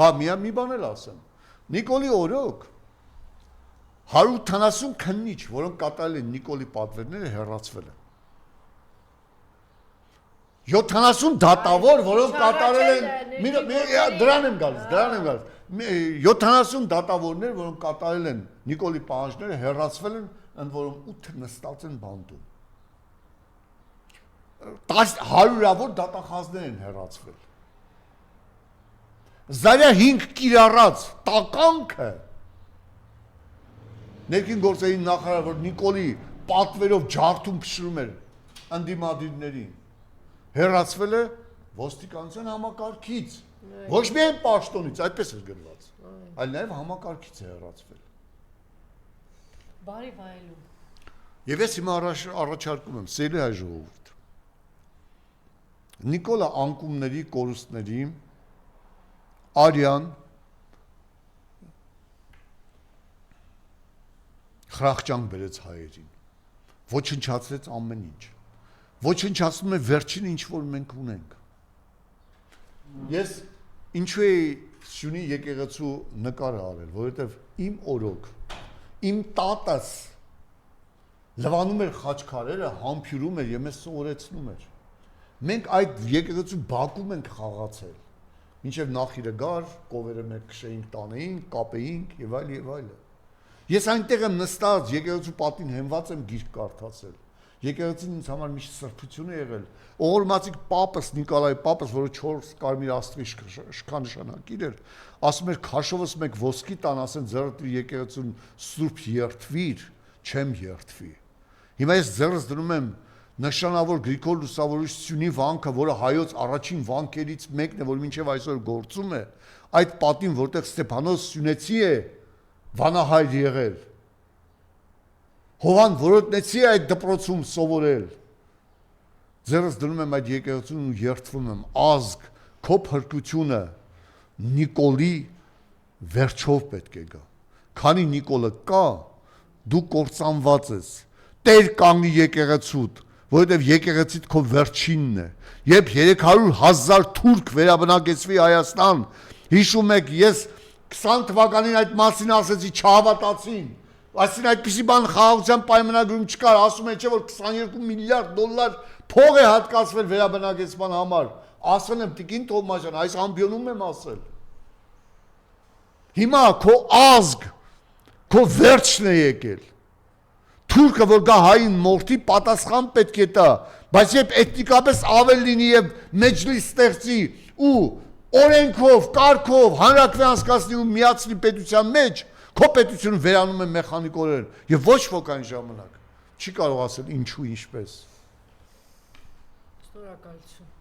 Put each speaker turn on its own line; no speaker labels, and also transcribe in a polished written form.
Հա, մի բան էլ ասեմ։ Նիկոլի օրոք 170 քննիչ, որոնք կատարել են Նիկոլի պատվերները, հեռացվել են։ 70 դատավոր, որոնք կատարել են, դրան եմ գալիս, 70 դատավորներ, որոնք կատարել են Նիկոլի պահանջները, հեռացվել են, ընդ որում 8 նստած են բանտում։ 100-ավոր դատախազներ են հեռացվել։ Զարյա 5 կիրառած տականքը ներքին գործերի նախարար, որ Նիկոլի պատվերով ջարդում փշրում էր ընդդիմադիրներին, հեռացվել է ոստիկանության համակարգից, ոչ միայն պաշտոնից, այդպես էր գրված, այլ նաև համակարգից է հեռացվել։
Բարի վայելում։
Եվ ես հիմա առաջարկում եմ, սիրելի հայ ժողովուրդ, Նիկոլը անկումների, կորուստների, արյան, խրախճանք բերեց հայերին, ոչնչացրեց ամեն ինչ, ոչնչացնում է վերջին ինչ որ մենք ունենք։ Ես ինչու էի Սյունի եկեղեցու նկարը արել, որովհետև իմ օրոք, իմ տատս լվանում էր խաչքարերը, համբյուրում էր եւ մեզ սովորեցնում էր։ Մենք այդ եկեղեցու բակում ենք խաղացել, մինչև նախիրը գար, կովերը մեկ քշեինք, տանեինք, կապեինք եւ այլ եւ այլը։ Ես այնտեղ եմ նստած, եկեղեցու պատին հենված եմ գիրք կարդացել։ Եկեղեցին ինձ համար միշտ սրբություն է եղել։ Օղորմածիկ պապս Նիկոլայ պապս, որը 4 կարմիր աստղի շքանշանակիր էր, ասում էր քաշովս մեկ ոսկի տան, ասեն ձեռդ եկեղեցուն սուրբ երթվիր, չեմ երթվի։ Հիմա ես ձեռս դնում եմ նշանավոր Գրիգոր Լուսավորիչ Սյունի վանքը, որը հայոց առաջին վանքերից մեկն է, որ մինչև այսօր գործում է, այդ պատին, որտեղ Ստեփանոս Սյունեցի է վանահայր եղել։ Հովան Որոտնեցի է այդ դպրոցում սովորել։ Ձեռս դնում եմ այդ եկեղեցուն ու երթվում եմ, ազգ, քո փրկությունը Նիկոլի վերջով պետք է գա։ Քանի Նիկոլը կա, դու կործանված ես։ Տեր կանգնի եկեղեցուդ, որովհետև եկեղեցիդ քո վերջինն է։ Երբ 300,000 թուրք վերաբնակեցվի Հայաստան, հիշում եք, ես 20 թվականին այդ մասին ասեցի, չհավատացին։ Այսինքն այդպիսի բան խաղաղության պայմանագրում չկար, ասում են չէ որ 22 միլիարդ դոլար փող է հատկացվել վերաբնակեցման համար։ Ասել եմ Տիկին Թովմասյան, այս ամբիոնում եմ ասել։ Հիմա քո ազգ, քո վերջն է եկել։ Թուրքը որ գա հային մորթի պատասխան պետք է տա, բայց երբ էթնիկապես ավել լինի եւ մեջլիս ստեղծի ու օրենքով, կարգով հանրակրվե անցկացնի ու միացնի պետության մեջ, քո պետությունը վերանում է մեխանիկորեն եւ ոչ ոք այն ժամանակ չի կարող ասել ինչու ինչպես։
Շնորհակալություն։